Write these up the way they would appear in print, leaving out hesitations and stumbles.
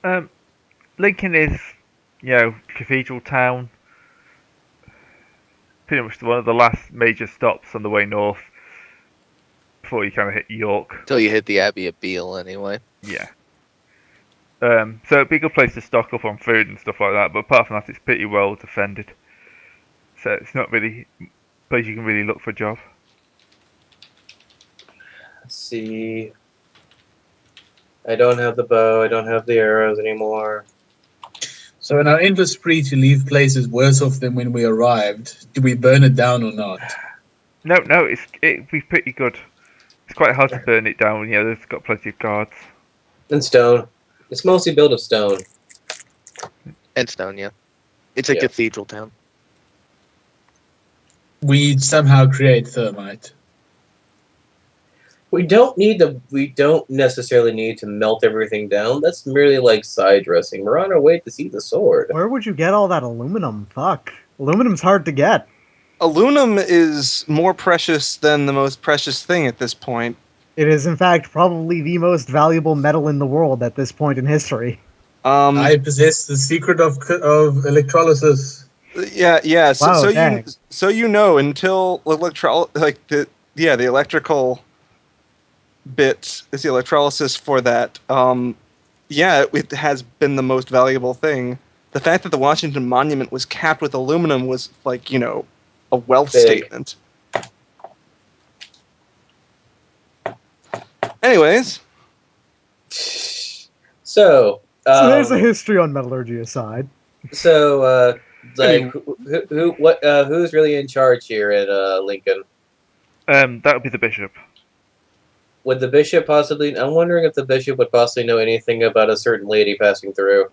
Um, Lincoln is, cathedral town. Pretty much one of the last major stops on the way north before you kind of hit York. Till you hit the Abbey of Beale, anyway. Yeah. So it'd be a good place to stock up on food and stuff like that. But apart from that, it's pretty well defended. So it's not really a place you can really look for a job. Let's see. I don't have the bow. I don't have the arrows anymore. So in our endless spree to leave places worse off than when we arrived, do we burn it down or not? No, it'd be pretty good. It's quite hard to burn it down. Yeah, there's got plenty of guards. And stone. It's mostly built of stone. And stone, yeah. It's a Yeah. cathedral town. We somehow create thermite. We don't necessarily need to melt everything down. That's merely like side dressing. We're on our way to see the sword. Where would you get all that aluminum? Fuck. Aluminum's hard to get. Aluminum is more precious than the most precious thing at this point. It is, in fact, probably the most valuable metal in the world at this point in history. I possess the secret of electrolysis. Yeah. So, Wow, so dang. you know until the electrical bit is the electrolysis for that. It has been the most valuable thing. The fact that the Washington Monument was capped with aluminum was a wealth Big. statement. Anyways, So, So there's a history on metallurgy aside. who's really in charge here at Lincoln? That would be the bishop. Would the bishop possibly? I'm wondering if the bishop would possibly know anything about a certain lady passing through.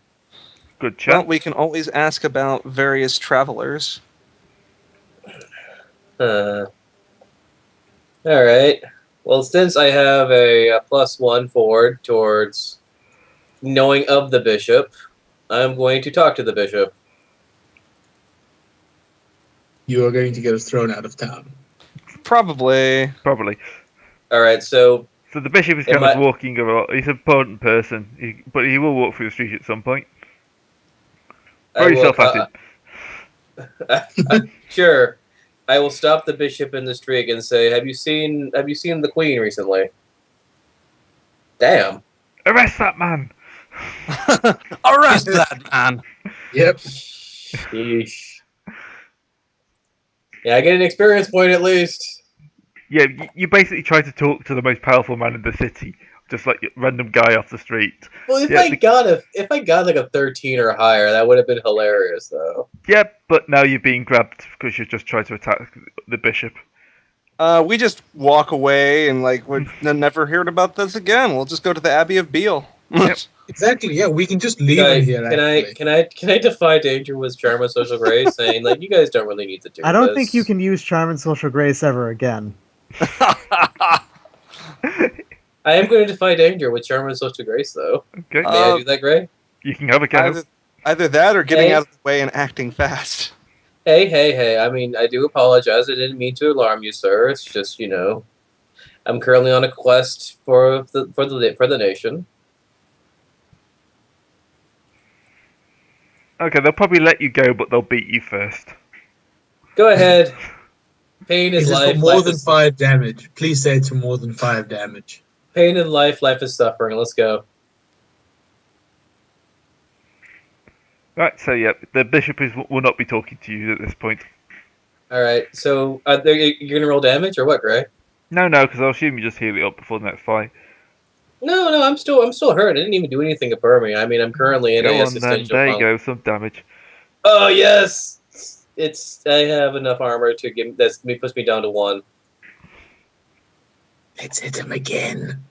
Good well, chance. we can always ask about various travelers. All right. Well, since I have a +1 forward towards knowing of the bishop, I'm going to talk to the bishop. You are going to get us thrown out of town. Probably. Probably. All right. So So the bishop is kind of walking around. He's an important person, but he will walk through the street at some point. Throw yourself at him. Sure. I will stop the bishop in the street and say, "Have you seen the queen recently?" Damn. Arrest that man! Arrest that man! Yep. Sheesh. Yeah, I get an experience point at least. Yeah, you basically try to talk to the most powerful man in the city, just like a random guy off the street. Well, if Yeah, I got like a 13 or higher, that would have been hilarious, though. Yeah, but now you're being grabbed because you just tried to attack the bishop. We just walk away and we're never heard about this again. We'll just go to the Abbey of Beale. Yep. Exactly. Yeah, we can just leave it here. Can I defy danger with charm and social grace, saying like you guys don't really need to do I don't this. think you can use charm and social grace ever again. I am going to defy danger with charm and social grace, though. Okay, May I do that, Gray? you can have a go. Either that or getting Hey. out of the way and acting fast. Hey! I mean, I do apologize. I didn't mean to alarm you, sir. It's just I'm currently on a quest for the nation. Okay, they'll probably let you go, but they'll beat you first. Go ahead. Pain Is is it life. for more Life than is 5 damage? Please say it's for more than 5 damage. pain in life. Life is suffering. Let's go. Right, so yeah, the bishop will not be talking to you at this point. All right. So you're gonna roll damage or what, Gray? No, because I'll assume you just heal it up before the next fight. No. I'm still hurt. I didn't even do anything for me. I mean, I'm currently in Go a on then, assistential there you funk. go, some damage. Oh yes. I have enough armor to puts me down to 1. Let's hit him again.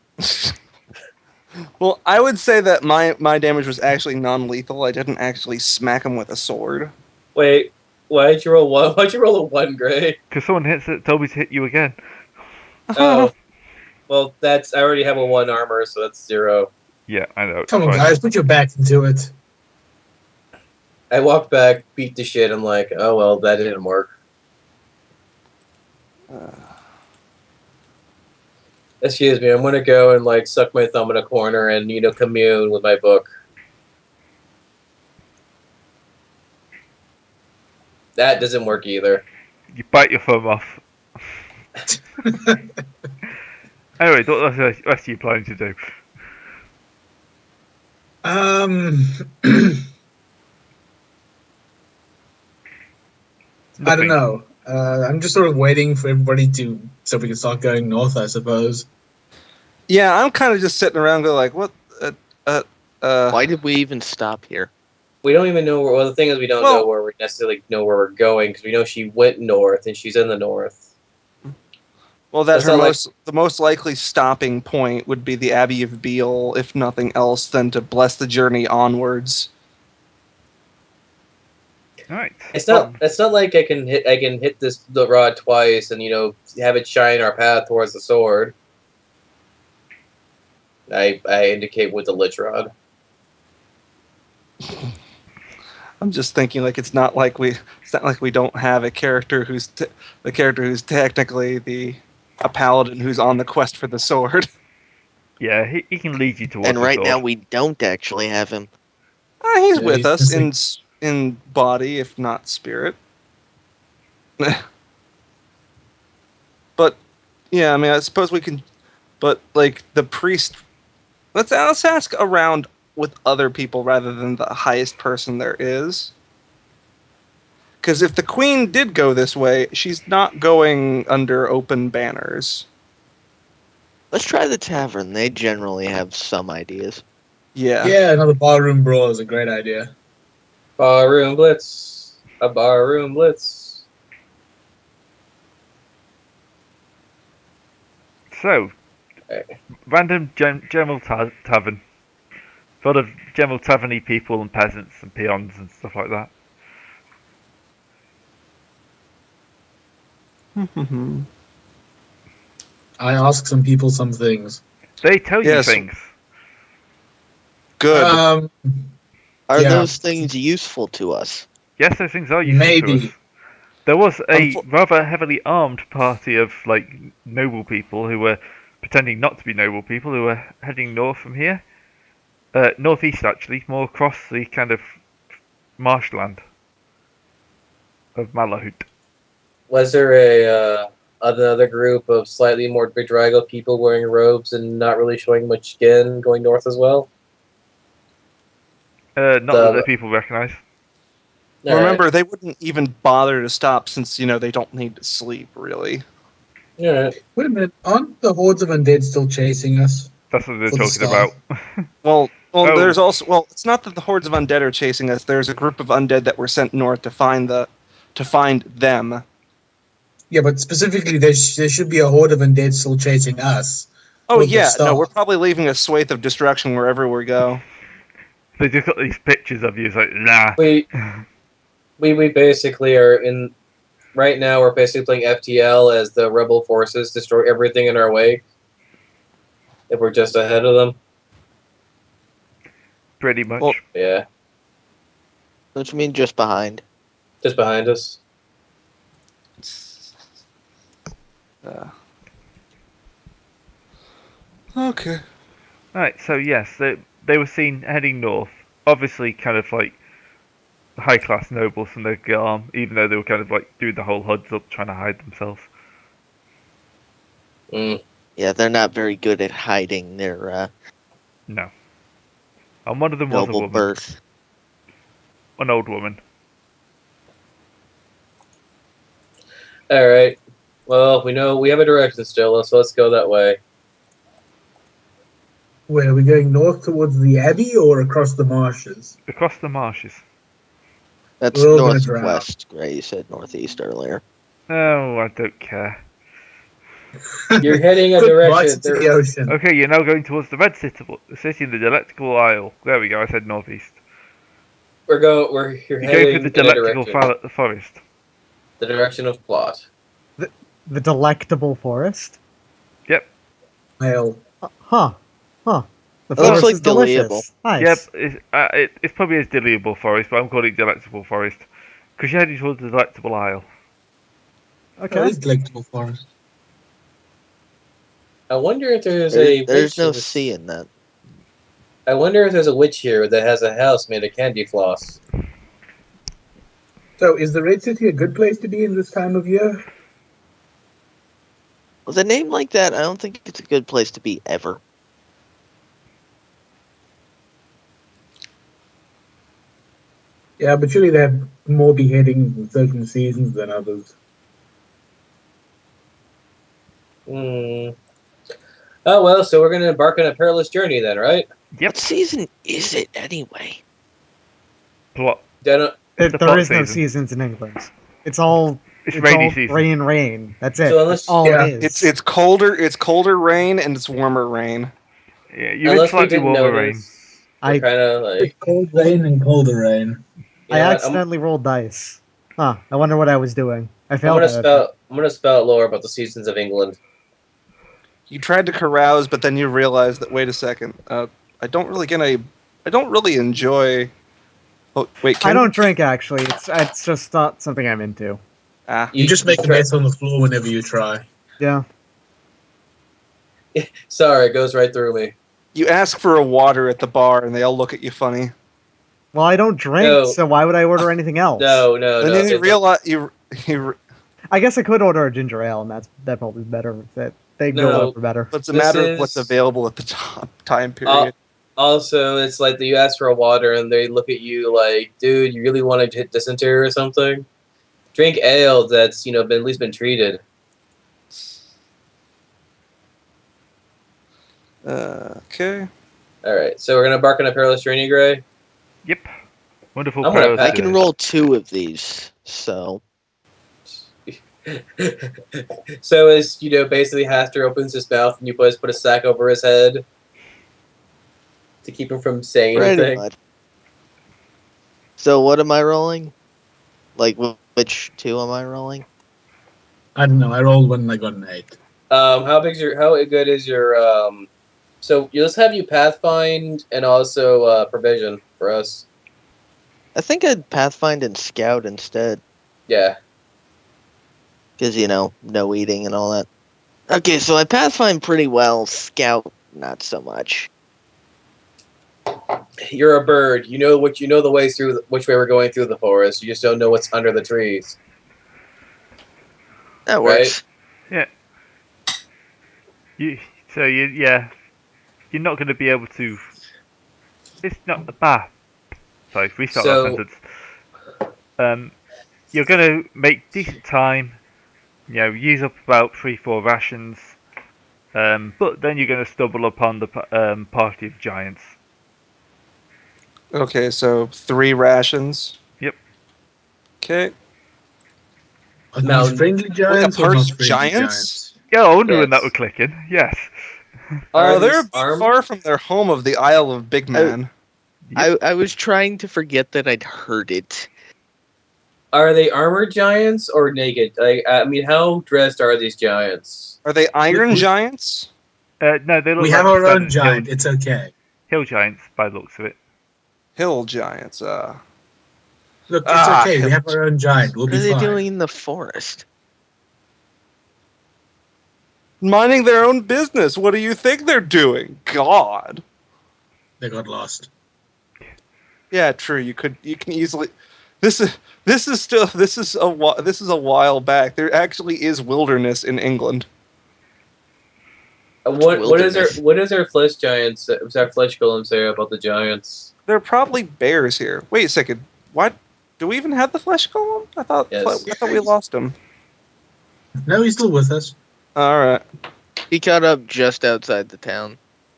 Well, I would say that my damage was actually non-lethal. I didn't actually smack him with a sword. Wait, why'd you roll 1? Why'd you roll a 1, Gray? Because someone told me to hit you again. Oh, well, I already have a 1 armor, so that's 0. Yeah, I know. Come on, fine. guys, put your back into it. I walked back, beat the shit. I'm like, oh well, that didn't work. Excuse me, I'm gonna go and suck my thumb in a corner and commune with my book. That doesn't work either. You bite your thumb off. Anyway, what else are you planning to do? I don't know. I'm just sort of waiting for everybody so we can start going north, I suppose. Yeah, I'm kind of just sitting around going like, what? Why did we even stop here? We don't even know where. Well, the thing is, we don't know where we necessarily know where we're going because we know she went north and she's in the north. Well, that's It's not like- the most likely stopping point would be the Abbey of Beale, if nothing else, than to bless the journey onwards. Alright. It's not like I can hit the rod twice and have it shine our path towards the sword. I indicate with the lich rod. I'm just thinking like it's not like we don't have a character who's technically a paladin who's on the quest for the sword. Yeah, he can lead you towards And the right sword. now we don't actually have him. He's Yeah, with he's us missing. in body, if not spirit. But yeah, I mean, I suppose we can. But like the priest, let's ask around with other people rather than the highest person there is. Because if the queen did go this way, she's not going under open banners. Let's try the tavern. They generally have some ideas. Yeah, another barroom brawl is a great idea. Barroom blitz. A barroom blitz. So, random general tavern. Full of general taverny people and peasants and peons and stuff like that. I ask some people some things. They tell you Yes. things. Good. Are Yeah. those things useful to us? Yes, those things are useful to Maybe. us. There was a Unfo- rather heavily armed party of noble people who were pretending not to be noble people who were heading north from here. Northeast actually, more across the kind of marshland of Malahut. Was there another group of slightly more bedraggled people wearing robes and not really showing much skin going north as well? Not The- that the people recognise. Remember, they wouldn't even bother to stop since they don't need to sleep really. All right. Wait a minute, aren't the hordes of undead still chasing us? That's what they're For the talking staff. about. Well, Oh. there's also it's not that the hordes of undead are chasing us. There's a group of undead that were sent north to find them. Yeah, but specifically, there should be a horde of undead still chasing us. Oh With the yeah, no, staff. we're probably leaving a swathe of destruction wherever we go. They just got these pictures of you. It's like, nah. We basically are in. Right now, we're basically playing FTL as the rebel forces destroy everything in our way. If we're just ahead of them, Pretty much. Well- yeah, Don't you mean just behind? just behind us. Okay. Right, so yes, they were seen heading north. Obviously, kind of like high class nobles from the Garm, even though they were kind of like doing the whole HUDs up, trying to hide themselves. Mm. Yeah, they're not very good at hiding their No. And one of them was a noble woman, birth. an old woman. All right. Well, we know we have a direction still, so let's go that way. Where are we going north towards the abbey or across the marshes? Across the marshes. That's We're all gonna drown. northwest. Gray, you said northeast earlier. Oh, I don't care. You're heading a Right direction. into the ocean. Okay, you're now going towards the Red City in the Delectable Isle. There we go, I said northeast. You're You're going heading through the in a Delectable direction. Forest. The direction of plot. The Delectable Forest? Well, Huh. The Looks forest like is delicious. Deletable. Nice. Yep, it's probably a Delectable Forest, but I'm calling it Delectable Forest. Because you're heading towards the Delectable Isle. Okay. it is delectable forest. I wonder if there's a There's witch no in this- C in that. I wonder if there's a witch here that has a house made of candy floss. So, is the Red City a good place to be in this time of year? With a name like that, I don't think it's a good place to be ever. Yeah, but surely they have more beheadings in certain seasons than others. Hmm. Oh well, so we're gonna embark on a perilous journey then, right? Yep. What season is it anyway? Plot. Then, The There plot is no season. seasons in England. It's all It's rainy season. rain. That's it. So unless- That's all yeah, it is. It's colder rain and it's warmer rain. Yeah, you in unless we slightly didn't warmer rain. notice, I- we're kind of like, It's cold rain and colder rain. you I know what, accidentally rolled dice. Huh. I wonder what I was doing. I I'm failed gonna at it. spell. I'm gonna spell lore about the seasons of England. You tried to carouse, but then you realized that wait a second, I don't really enjoy. Oh wait, I don't drink actually. It's just not something I'm into. Ah, You just make a try- mess on the floor whenever you try. Yeah. Sorry, it goes right through me. you ask for a water at the bar and they all look at you funny. Well, I don't drink, No. so why would I order anything else? No. And no, then you it's- realize I guess I could order a ginger ale, and that probably better. That they No. go over better. it's a This matter is- of what's available at the time period. Also, it's like you ask for a water and they look at you like, dude, you really want to hit dysentery or something? Drink ale that's been at least been treated. Okay. All right, so we're gonna embark on a perilous journey, Gray. Yep. Wonderful. I'm gonna perilous I can journey. roll 2 of these, so So as basically Haster opens his mouth and you put a sack over his head to keep him from saying pretty anything. much. So what am I rolling? Like which 2 am I rolling? I don't know. I rolled one and I got an 8. How good is your So let's have you Pathfind and also Provision for us. I think I'd Pathfind and Scout instead, Yeah. because no eating and all that. Okay, so I Pathfind pretty well. Scout, not so much. You're a bird. You know the ways through which way we're going through the forest. You just don't know what's under the trees. That Right. works. You're not going to be able to. It's not the bar. Sorry, restart So- that sentence. You're going to make decent time. Use up about 3-4 rations. But then you're going to stumble upon the party of giants. Okay, so 3 rations. Yep. Okay. Are Now- these friendly giants or party not of friendly giants? giants? Yeah, I wonder when that Yes. would click in. Yes. Are They're a these bit armed? far from their home of the Isle of Big Man. I was trying to forget that I'd heard it. Are they armored giants or naked? I mean, how dressed are these giants? Are they iron we- giants? No, they look We like have our own standard giant. It's okay. hill giants by the looks of it. Hill giants. Look, it's Ah, okay. We have our own giant. We'll What are be they fine. doing in the forest? Minding their own business. What do you think they're doing? God. They got lost. Yeah, true. You can easily. This is a while back. There actually is wilderness in England. What wilderness? does our flesh giants? What's our flesh golem say about the giants? There are probably bears here. Wait a second. What? Do we even have the flesh golem? I thought Yes. we lost him. No, he's still with us. All right. He caught up just outside the town.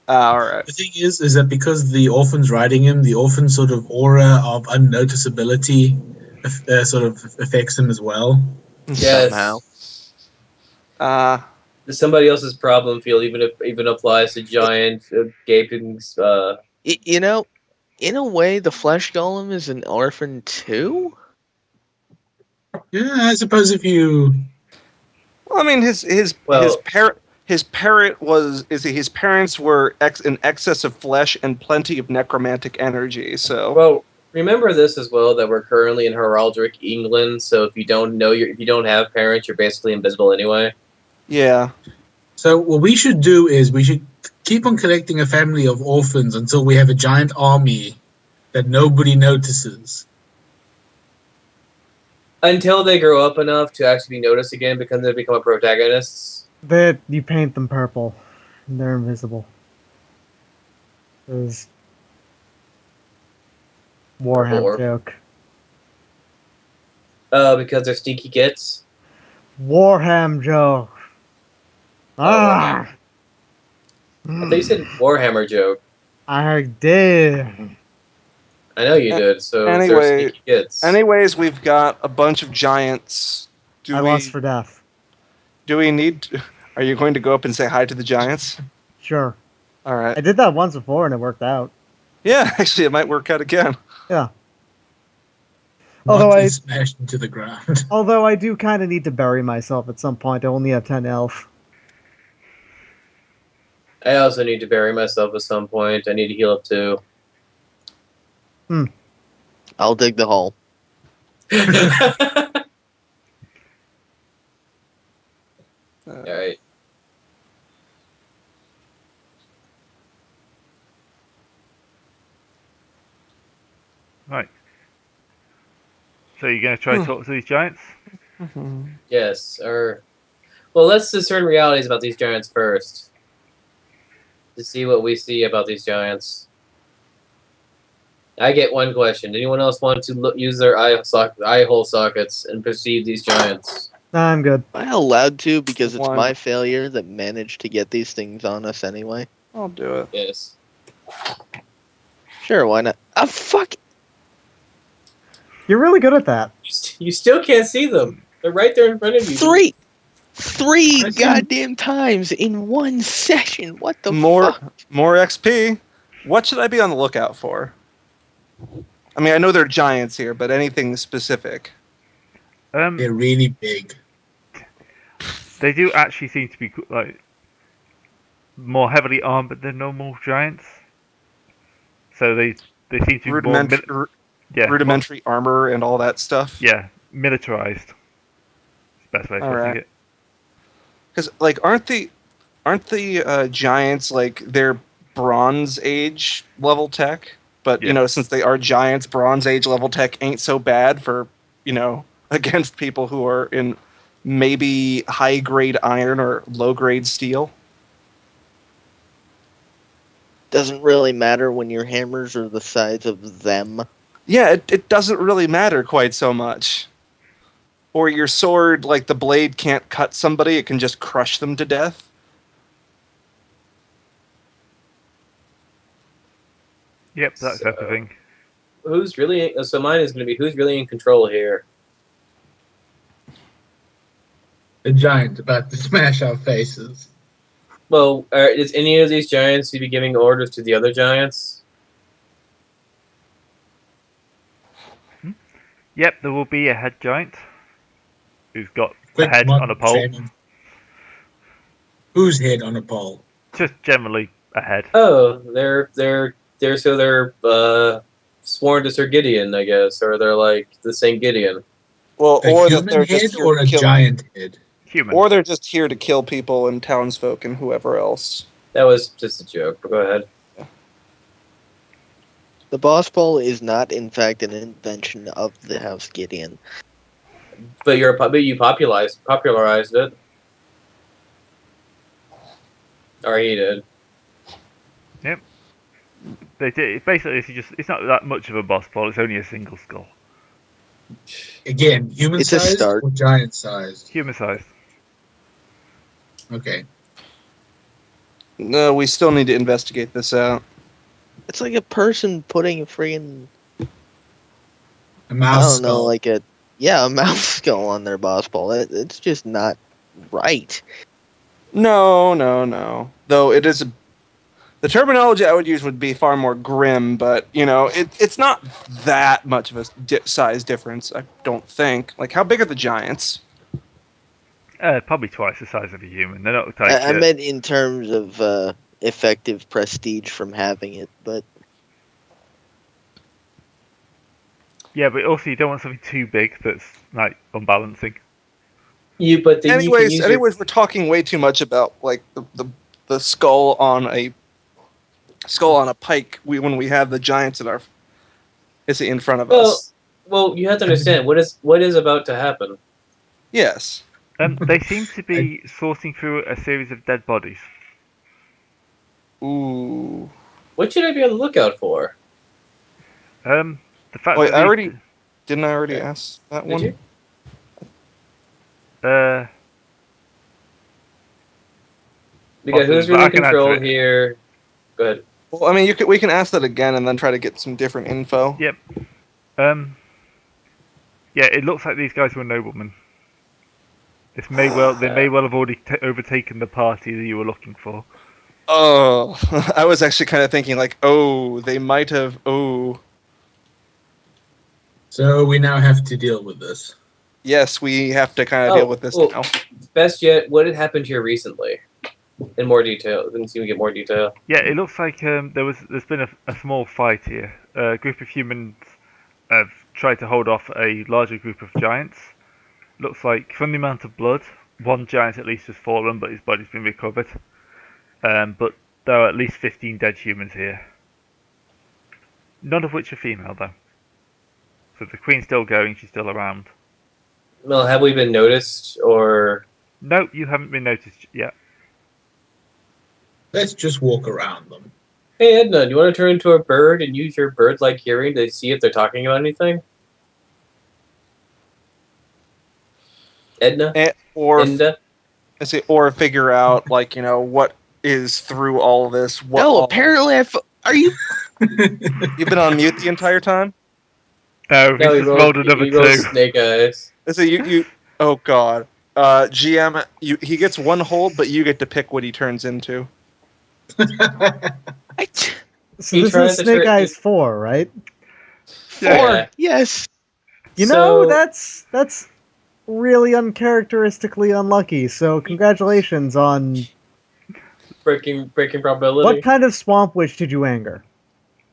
All right. The thing is that because the orphan's riding him, the orphan's sort of aura of unnoticeability sort of affects him as well. Yes. Somehow. Somebody else's problem field even applies to giant gaping. In a way, the flesh golem is an orphan too. Yeah, I suppose if you Well, I mean, his parents were in excess of flesh and plenty of necromantic energy. So Well, remember this as well that we're currently in heraldic England. So if you don't have parents, you're basically invisible anyway. yeah. So what we should do is we should keep on collecting a family of orphans until we have a giant army that nobody notices. Until they grow up enough to actually be noticed again because they become protagonists. That you paint them purple, and they're invisible. Is Warhammer Or- joke. Because they're sneaky gits. Warham joke. Ah. I thought you said Warhammer joke. I did. I know you did, so they're Anyway- sneaky gits. Anyways, we've got a bunch of giants. I lost for death. Do we need? Are you going to go up and say hi to the giants? Sure. All right. I did that once before and it worked out. Yeah, actually, it might work out again. Yeah. Although Once I- it's smashed into the ground. Although I do kind of need to bury myself at some point. I only have 10 health. I also need to bury myself at some point. I need to heal up too. I'll dig the hole. Alright. Right. So you're going to try to talk to these giants? Yes, well, let's discern realities about these giants first. To see what we see about these giants. I get one question. Anyone else want to use their eye hole sockets and perceive these giants? Nah, I'm good. Am I allowed to because it's Why? my failure that managed to get these things on us anyway? I'll do it. Yes. Sure, why not? Oh, fuck. You're really good at that. You still can't see them. They're right there in front of you. Three I see. goddamn times in one session. What the More fuck? XP. What should I be on the lookout for? I mean, I know they're giants here, but anything specific? They're really big. They do actually seem to be like more heavily armored than normal giants. So they seem to be Rudimentary, more yeah, rudimentary armor and all that stuff. yeah, militarized. That's the best way to put Alright. it. Because like, aren't the giants like they're Bronze Age level tech? But Yeah. since they are giants, Bronze Age level tech ain't so bad for against people who are in maybe high grade iron or low grade steel. Doesn't really matter when your hammers are the size of them. Yeah, it doesn't really matter quite so much. Or your sword, like the blade can't cut somebody, it can just crush them to death. Yep, that's So- everything. Who's really? So mine is going to be who's really in control here. The giant about to smash our faces. Well, is any of these giants to be giving orders to the other giants? Yep, there will be a head giant who's got Quick a head one, on a pole. Simon. Whose head on a pole? Just generally a head. Oh, they're sworn to Sir Gideon, I guess, or they're like the Saint Gideon. Well, A or that human they're head just here or to a kill, giant head? Human. or they're just here to kill people and townsfolk and whoever else. That was just a joke. But go ahead. The boss pole is not, in fact, an invention of the House Gideon. But you popularized it. Or he did. They did. Basically, it's not that much of a boss pole. It's only a single skull, Again, human It's a sized start. or giant sized? human sized. Okay. No, we still need to investigate this out. It's like a person putting a friggin' A I mouse don't know, skull. like a mouse skull on their boss pole. It's just not right. No. Though it is the terminology I would use would be far more grim, but it's not that much of a size difference. I don't think. Like, how big are the giants? Probably twice the size of a human. They're not like. I meant in terms of effective prestige from having it, but Yeah, but also you don't want something too big that's like unbalancing. But then you can use Anyways, we're talking way too much about like the skull on a pike when we have the giants in front of us. Well, you have to understand what is about to happen. Yes. They seem to be sourcing through a series of dead bodies. Ooh. What should I be on the lookout for? The fact Wait, that didn't I already Yeah. ask that Did one? you? We got who's Possibly, but I really can answer control it. here. Go ahead. Well, I mean, we can ask that again and then try to get some different info. Yep. Yeah, it looks like these guys were noblemen. They may well have already overtaken the party that you were looking for. Oh, I was actually kind of thinking like, oh, they might have. Oh, So we now have to deal with this. yes, we have to kind of deal with this now. Best yet, what had happened here recently? In more detail. Didn't see we get more detail. Yeah, it looks like there's been a small fight here. A group of humans have tried to hold off a larger group of giants. Looks like from the amount of blood, one giant at least has fallen, but his body's been recovered. But there are at least 15 dead humans here. None of which are female, though. So the queen's still going, she's still around. Well, have we been noticed or? No, you haven't been noticed yet. Let's just walk around them. Hey Edna, do you want to turn into a bird and use your bird-like hearing to see if they're talking about anything? Edna? Or Inda? or figure out like what is through all this. What No, all- apparently are you? You've been on mute the entire time. No, No, he's just rolled another he rolled 2. snake eyes. So you. Oh God. GM, he gets one hold, but you get to pick what he turns into. So He this tries is to Snake turn- Eyes 4, right? Yeah. Yes. You So- know, that's really uncharacteristically unlucky. So congratulations on Breaking probability. what kind of swamp witch did you anger?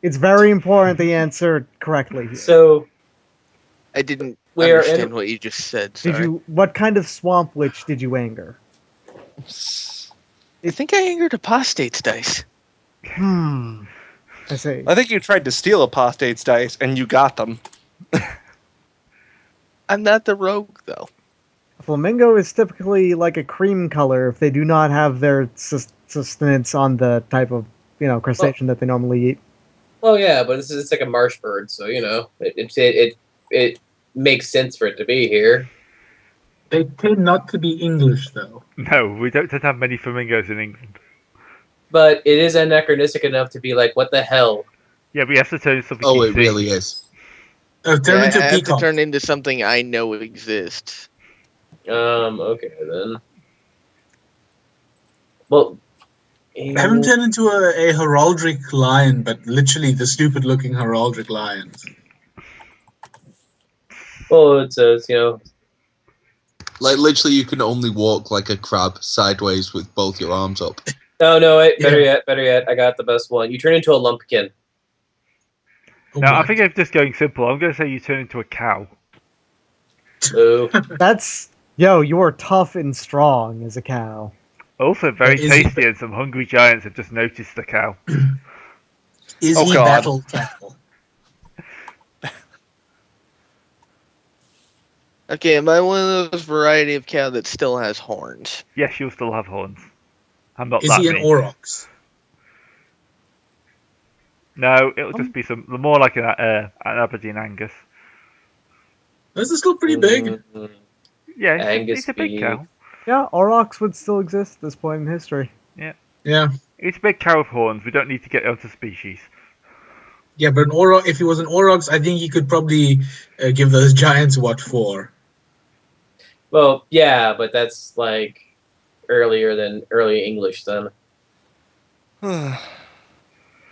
It's very important they answer correctly here. So I didn't We are understand in- what you just said. Did Sorry. what kind of swamp witch did you anger? I think I angered apostates dice. I see. I think you tried to steal apostate's dice and you got them. I'm not the rogue though. Flamingo is typically like a cream color if they do not have their sustenance on the type of crustacean that they normally eat. well, yeah, but it's like a marsh bird, so it makes sense for it to be here. They tend not to be English, though. No, we don't tend to have many flamingos in England. But it is anachronistic enough to be like, what the hell? Yeah, we have to turn something. Oh, you it see. really is. Turn Yeah, into I a have to peacock. turn into something I know exists. Okay then. Well, Have him turn into a heraldic lion, but literally the stupid-looking heraldic lions. well, it's Like, literally, you can only walk like a crab sideways with both your arms up. no, wait, better yet, I got the best one. You turn into a lumpkin. Oh, Now, I what? think I'm just going simple. I'm going to say you turn into a cow. Ooh. That's you are tough and strong as a cow. Also very Is he- tasty, and some hungry giants have just noticed the cow. Is Oh, he God. battle cattle? Okay, am I one of those variety of cow that still has horns? Yes, you'll still have horns. I'm not Is that he an mean. aurochs? No, it'll just be more like an Aberdeen Angus. Those are still pretty big. Mhm. Yeah, Angus it's a big beef. cow. Yeah, aurochs would still exist at this point in history. Yeah. It's a big cow with horns. We don't need to get onto species. Yeah, but an auroch, if he was an aurochs, I think he could probably give those giants what for. Well, yeah, but that's like earlier than early English then. The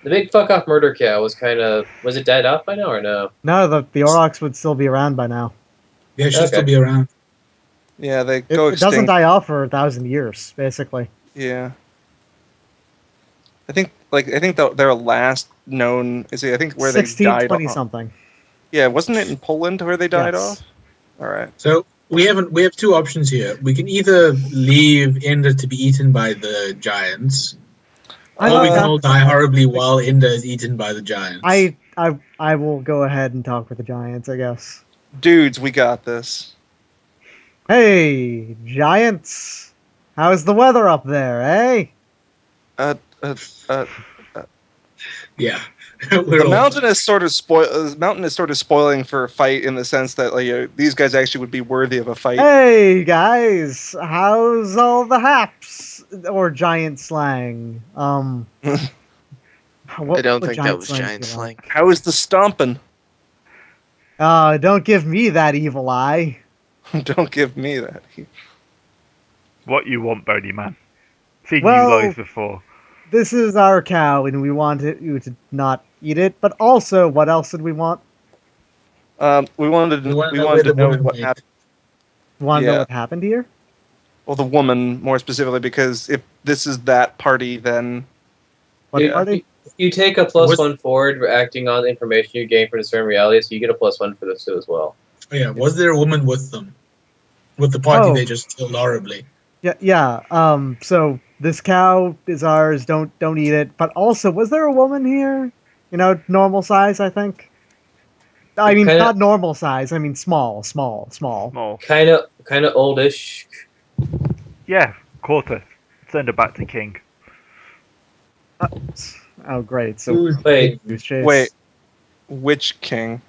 big fuck off murder cow was it dead off by now or no? No, the aurochs would still be around by now. They should Okay. still be around. Yeah, they It, go it doesn't extinct. die off for 1,000 years, basically. Yeah. I think their last known I think where they died 1620 off. something. Yeah, wasn't it in Poland where they died Yes. off? All right. So we have two options here. We can either leave Ender to be eaten by the giants, I or we don't can know. all die horribly while Ender is eaten by the giants. I I will go ahead and talk with the giants, I guess. Dudes, we got this. Hey, giants! How's the weather up there, eh? Uh, uh, uh, Yeah. We're the all- mountain is sort of spoiling for a fight in the sense that these guys actually would be worthy of a fight. Hey guys, how's all the haps or giant slang? What, I don't what think that was slang do giant you slang. like? How is the stomping? Don't give me that evil eye. Don't give me that. What you want, Bodie man? Seen Well- you guys before. This is our cow, and we want you to not eat it. But also, what else did we want? We wanted We wanna we know wanted where to the know woman what went. happened. Want to know Yeah. what happened here? Well, the woman more specifically, because if this is that party, then What Yeah. party? You take a plus Was- 1 forward for acting on information you gain from discern reality, so you get a plus 1 for this too as well. Oh, yeah, was there a woman with them? With the party Oh. they just killed horribly. Yeah. So this cow is ours. Don't eat it. But also, was there a woman here? You know, normal size, I think. I mean, Kinda- not normal size. I mean, small. Small. Kind of oldish. Yeah, quarter. Send her back to King. Oh, great. So Who's- Wait. goose chase. wait, which king?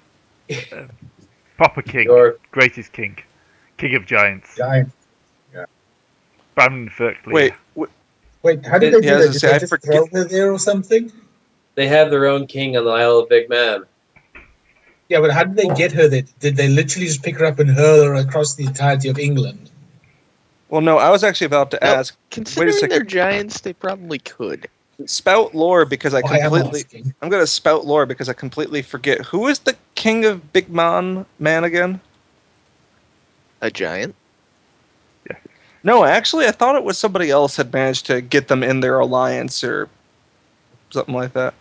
Proper King. Your Greatest King. King of Giants. Giant. Bran Ferkley. Wait, Wait, how did they do Yeah, I was that? gonna Did say, they I just forget- throw her there or something? they have their own king on the Isle of Big Man. Yeah, but how did they get her there? Did they literally just pick her up and hurl her across the entirety of England? well, no, I was actually about to No. ask. Considering second. they're giants, they probably could. Spout lore because I I am completely. asking. I'm gonna spout lore because I completely forget who is the king of Big Man again. A giant? No, actually, I thought it was somebody else had managed to get them in their alliance or something like that.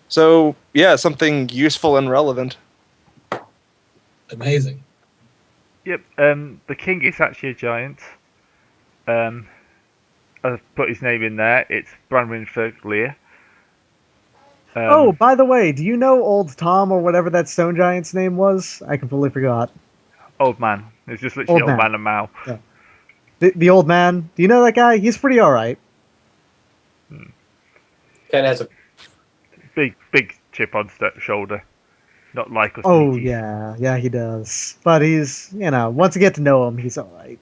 So yeah, something useful and relevant. Amazing. Yep. The King is actually a giant. I've put his name in there. It's Branwyn Ferkleer. Oh, by the way, do you know Old Tom or whatever that stone giant's name was? I completely forgot. Old man. It's just literally Old old man. man and Mao. The old man. Do you know that guy? He's pretty all right. Kind of has a Big chip on shoulder. Not like us. Oh meaties. yeah, he does. But he's, once you get to know him, he's all right.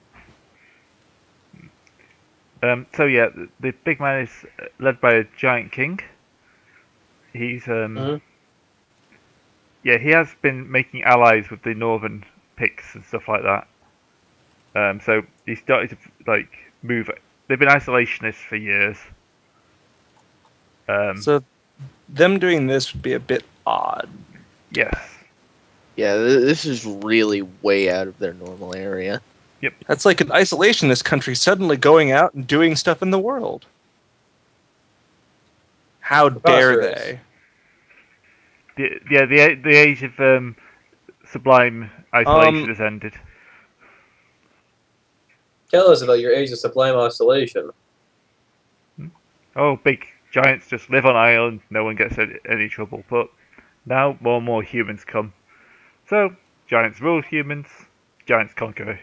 So yeah, the big man is led by a giant king. He's Mhm. yeah, he has been making allies with the northern Picts and stuff like that. So he started to move. They've been isolationists for years. So them doing this would be a bit odd. Yes. Yeah, this is really way out of their normal area. That's like an isolationist country suddenly going out and doing stuff in the world. How dare Preposterous. they? The age of sublime isolation has ended. Tell us about your age of sublime oscillation. Oh, big giants just live on islands. No one gets any trouble. But now more and more humans come. So giants rule humans. Giants conquer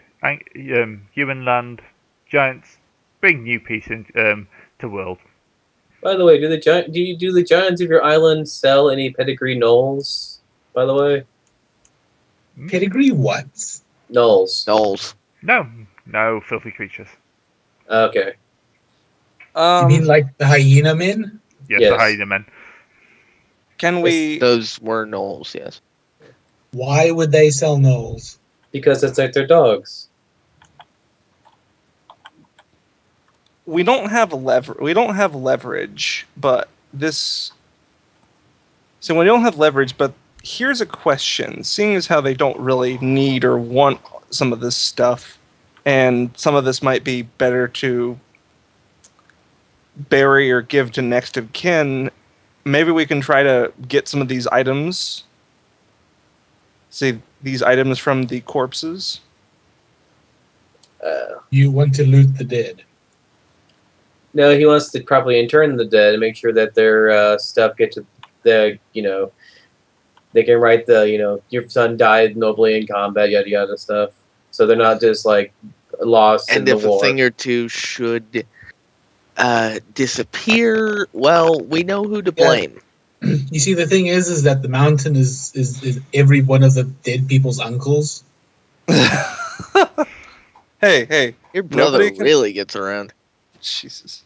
human land. Giants bring new peace to world. By the way, do the giants of your island sell any pedigree knolls? By the way, Pedigree what? knolls. Knolls. No filthy creatures. Okay. You mean like the hyena men? Yes, Yes. the hyena men. Can we? Those were knolls, yes. Why would they sell knolls? Because it's like their dogs. We don't have leverage, but this. So we don't have leverage, but here's a question: seeing as how they don't really need or want some of this stuff, and some of this might be better to bury or give to next of kin, maybe we can try to get some of these items. Say these items from the corpses. You want to loot the dead. No, he wants to properly intern the dead and make sure that their stuff get to the They can write the, your son died nobly in combat, yada yada stuff. So they're not just like lost And in if the war. a thing or two should disappear, well, we know who to Yeah. blame. You see, the thing is that the mountain is every one of the dead people's uncles. Hey, Your brother Nobody can- really gets around. Jesus.